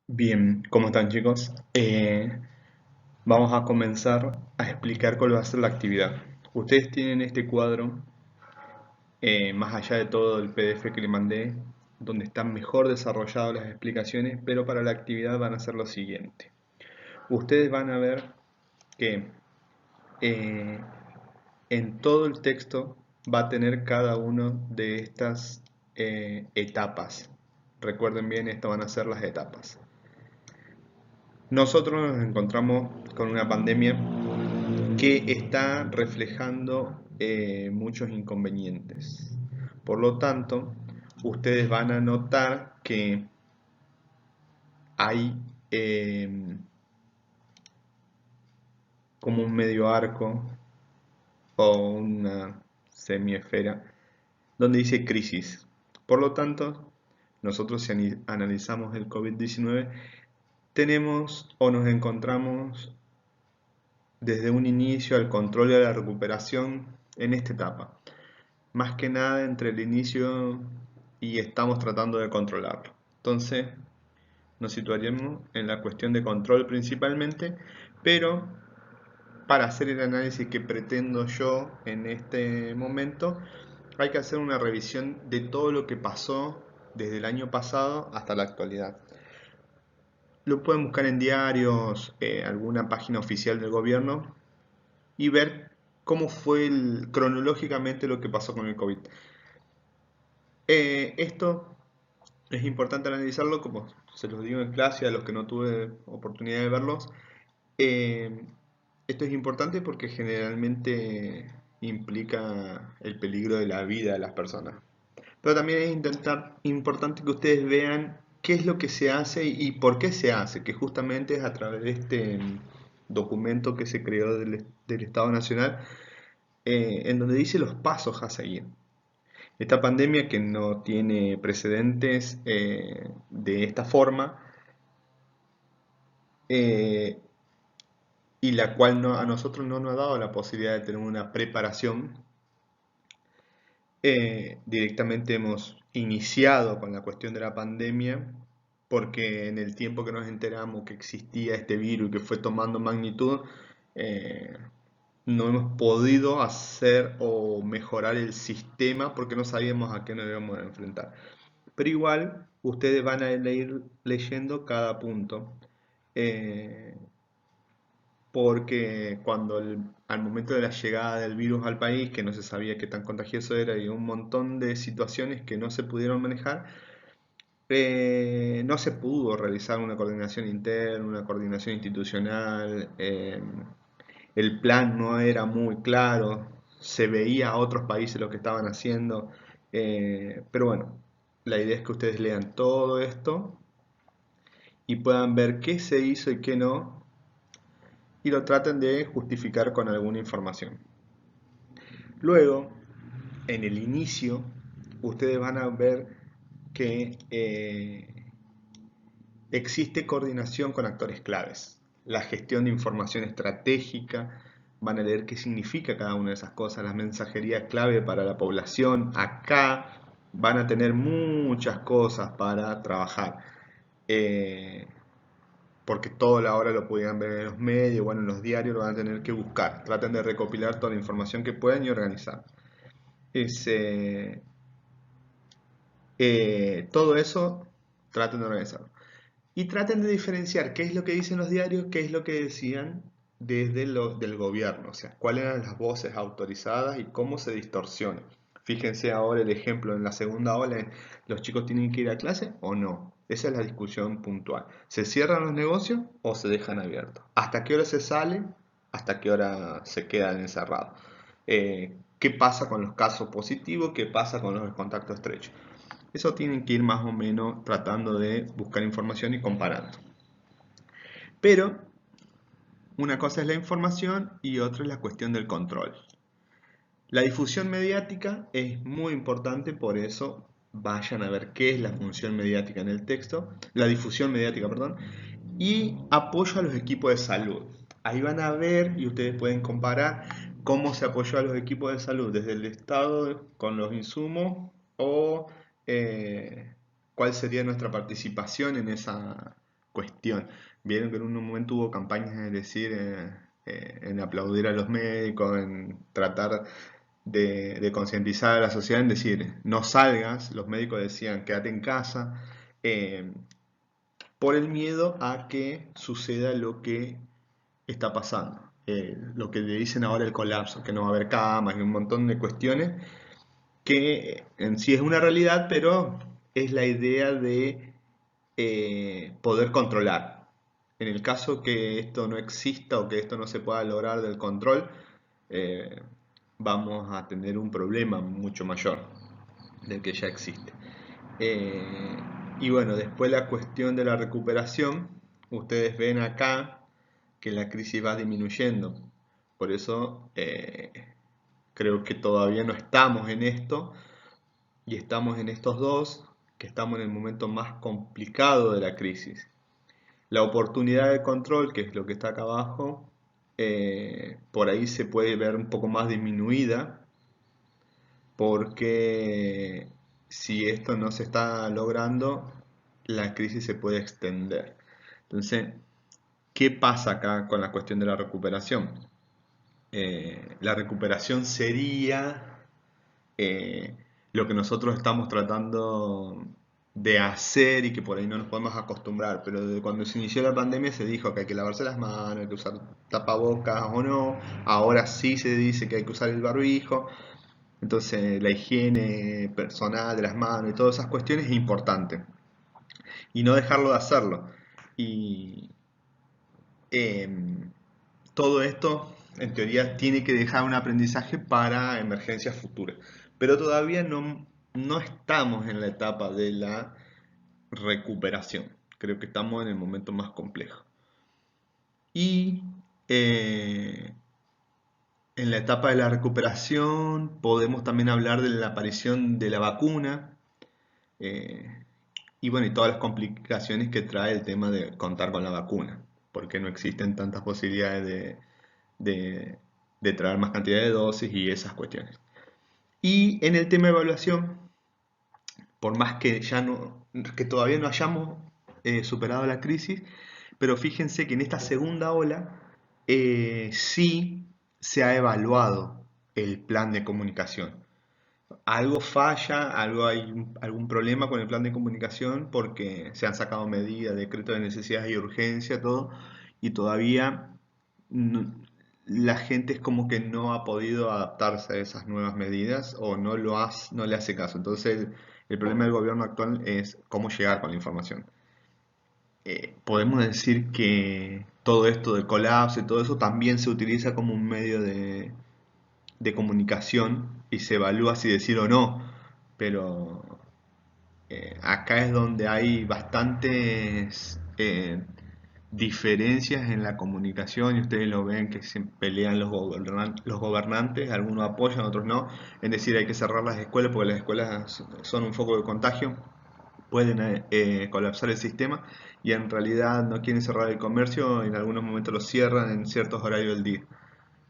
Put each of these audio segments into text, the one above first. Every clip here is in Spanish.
Bien, ¿cómo están chicos? Vamos a comenzar a explicar cuál va a ser la actividad. Ustedes tienen este cuadro, más allá de todo el PDF que le mandé, donde están mejor desarrolladas las explicaciones, pero para la actividad van a hacer lo siguiente. Ustedes van a ver que eh, en todo el texto va a tener cada una de estas etapas. Recuerden bien, esto van a ser las etapas. Nosotros nos encontramos con una pandemia que está reflejando muchos inconvenientes. Por lo tanto, ustedes van a notar que hay como un medio arco o una semiesfera donde dice crisis. Por lo tanto, nosotros si analizamos el COVID-19, tenemos o nos encontramos desde un inicio al control y a la recuperación en esta etapa. Más que nada entre el inicio y estamos tratando de controlarlo. Entonces nos situaríamos en la cuestión de control principalmente, pero para hacer el análisis que pretendo yo en este momento, hay que hacer una revisión de todo lo que pasó desde el año pasado hasta la actualidad. Lo pueden buscar en diarios, alguna página oficial del gobierno y ver cómo fue cronológicamente lo que pasó con el COVID. Esto es importante analizarlo, como se los digo en clase a los que no tuve oportunidad de verlos. Eh, Esto es importante porque generalmente implica el peligro de la vida de las personas. Pero también es importante que ustedes vean qué es lo que se hace y por qué se hace, que justamente es a través de este documento que se creó del Estado Nacional, en donde dice los pasos a seguir. Esta pandemia que no tiene precedentes de esta forma, eh, y la cual a nosotros no nos ha dado la posibilidad de tener una preparación. Directamente hemos iniciado con la cuestión de la pandemia porque en el tiempo que nos enteramos que existía este virus y que fue tomando magnitud, eh, no hemos podido hacer o mejorar el sistema porque no sabíamos a qué nos íbamos a enfrentar. Pero igual ustedes van a ir leyendo cada punto. eh, Porque al momento de la llegada del virus al país, que no se sabía qué tan contagioso era y un montón de situaciones que no se pudieron manejar, no se pudo realizar una coordinación interna, una coordinación institucional, el plan no era muy claro, se veía a otros países lo que estaban haciendo, pero bueno, la idea es que ustedes lean todo esto y puedan ver qué se hizo y qué no, y lo traten de justificar con alguna información. Luego, en el inicio, ustedes van a ver que existe coordinación con actores claves. La gestión de información estratégica, van a leer qué significa cada una de esas cosas, la mensajería clave para la población. Acá van a tener muchas cosas para trabajar. Eh, Porque todo ahora lo podían ver en los medios, bueno, en los diarios lo van a tener que buscar. Traten de recopilar toda la información que puedan y organizar. Ese, todo eso traten de organizarlo. Y traten de diferenciar qué es lo que dicen los diarios, qué es lo que decían desde del gobierno, o sea, cuáles eran las voces autorizadas y cómo se distorsiona. Fíjense ahora el ejemplo en la segunda ola, ¿los chicos tienen que ir a clase o no? Esa es la discusión puntual. ¿Se cierran los negocios o se dejan abiertos? ¿Hasta qué hora se sale? ¿Hasta qué hora se quedan encerrados? ¿Qué pasa con los casos positivos? ¿Qué pasa con los contactos estrechos? Eso tienen que ir más o menos tratando de buscar información y comparando. Pero una cosa es la información y otra es la cuestión del control. La difusión mediática es muy importante, por eso vayan a ver qué es la función mediática en el texto, la difusión mediática, perdón, y apoyo a los equipos de salud. Ahí van a ver y ustedes pueden comparar cómo se apoyó a los equipos de salud desde el Estado con los insumos o cuál sería nuestra participación en esa cuestión. Vieron que en un momento hubo campañas en decir, en aplaudir a los médicos, en tratar de concientizar a la sociedad, en decir, no salgas, los médicos decían, quédate en casa, eh, por el miedo a que suceda lo que está pasando. Lo que le dicen ahora el colapso, que no va a haber camas y un montón de cuestiones que en sí es una realidad, pero es la idea de poder controlar. En el caso que esto no exista o que esto no se pueda lograr del control, eh, vamos a tener un problema mucho mayor del que ya existe. Eh, y bueno, después la cuestión de la recuperación, ustedes ven acá que la crisis va disminuyendo. Por eso creo que todavía no estamos en esto y estamos en estos dos, que estamos en el momento más complicado de la crisis. La oportunidad de control, que es lo que está acá abajo, por ahí se puede ver un poco más disminuida, porque si esto no se está logrando, la crisis se puede extender. Entonces, ¿qué pasa acá con la cuestión de la recuperación? La recuperación sería eh, lo que nosotros estamos tratando de hacer y que por ahí no nos podemos acostumbrar, pero desde cuando se inició la pandemia se dijo que hay que lavarse las manos, hay que usar tapabocas o no, ahora sí se dice que hay que usar el barbijo, entonces la higiene personal de las manos y todas esas cuestiones es importante y no dejarlo de hacerlo. Y em, todo esto, en teoría, tiene que dejar un aprendizaje para emergencias futuras. Pero todavía no estamos en la etapa de la recuperación. Creo que estamos en el momento más complejo. Y eh, en la etapa de la recuperación podemos también hablar de la aparición de la vacuna. eh, y bueno, y todas las complicaciones que trae el tema de contar con la vacuna. Porque no existen tantas posibilidades de, de traer más cantidad de dosis y esas cuestiones. Y en el tema de evaluación, por más que ya no, que todavía no hayamos superado la crisis, pero fíjense que en esta segunda ola sí se ha evaluado el plan de comunicación. Algo falla, algo hay algún problema con el plan de comunicación porque se han sacado medidas, decretos de necesidad y urgencia, todo, y todavía no- la gente es como que no ha podido adaptarse a esas nuevas medidas o no le hace caso. Entonces, el problema del gobierno actual es cómo llegar con la información. Podemos decir que todo esto del colapso y todo eso también se utiliza como un medio de comunicación y se evalúa si decir o no, pero acá es donde hay bastantes diferencias en la comunicación y ustedes lo ven que se pelean los gobernantes, algunos apoyan, otros no, es decir, hay que cerrar las escuelas porque las escuelas son un foco de contagio, pueden colapsar el sistema y en realidad no quieren cerrar el comercio, en algunos momentos lo cierran en ciertos horarios del día.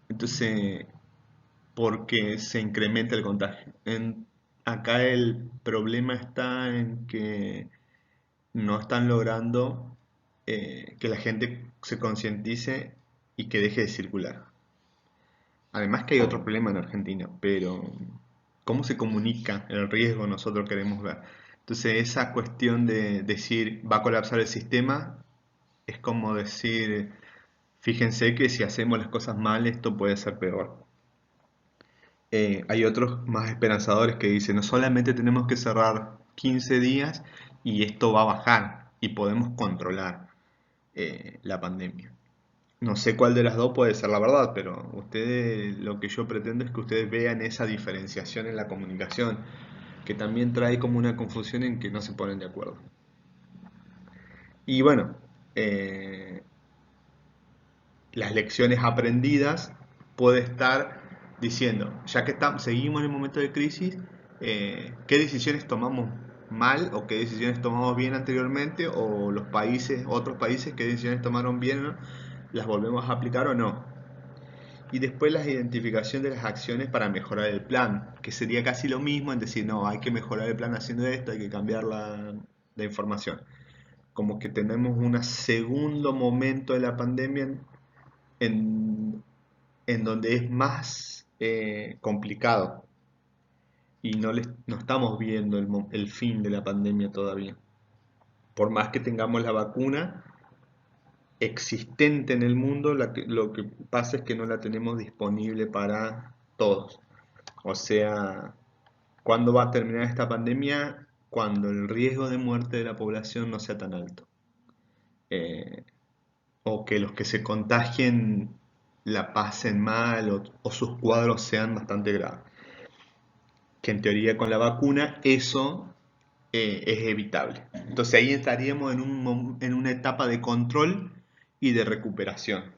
Entonces, porque se incrementa el contagio. Acá el problema está en que no están logrando que la gente se concientice y que deje de circular. Además que hay otro problema en Argentina, pero ¿cómo se comunica el riesgo nosotros queremos ver? Entonces esa cuestión de decir va a colapsar el sistema es como decir, fíjense que si hacemos las cosas mal esto puede ser peor. Hay otros más esperanzadores que dicen, no solamente tenemos que cerrar 15 días y esto va a bajar y podemos controlar la pandemia. No sé cuál de las dos puede ser la verdad, pero ustedes, lo que yo pretendo es que ustedes vean esa diferenciación en la comunicación, que también trae como una confusión en que no se ponen de acuerdo. Y bueno, eh, las lecciones aprendidas puede estar diciendo, ya que seguimos en el momento de crisis, ¿qué decisiones tomamos mal o qué decisiones tomamos bien anteriormente o los países, otros países, qué decisiones tomaron bien, ¿no? ¿Las volvemos a aplicar o no? Y después la identificación de las acciones para mejorar el plan, que sería casi lo mismo en decir, no, hay que mejorar el plan haciendo esto, hay que cambiar la información. como que tenemos un segundo momento de la pandemia en, en donde es más complicado y no estamos viendo el fin de la pandemia todavía. Por más que tengamos la vacuna existente en el mundo, lo que pasa es que no la tenemos disponible para todos. O sea, ¿cuándo va a terminar esta pandemia? Cuando el riesgo de muerte de la población no sea tan alto. Eh, o que los que se contagien la pasen mal o sus cuadros sean bastante graves. Que en teoría con la vacuna eso es evitable. Entonces ahí estaríamos en una etapa de control y de recuperación.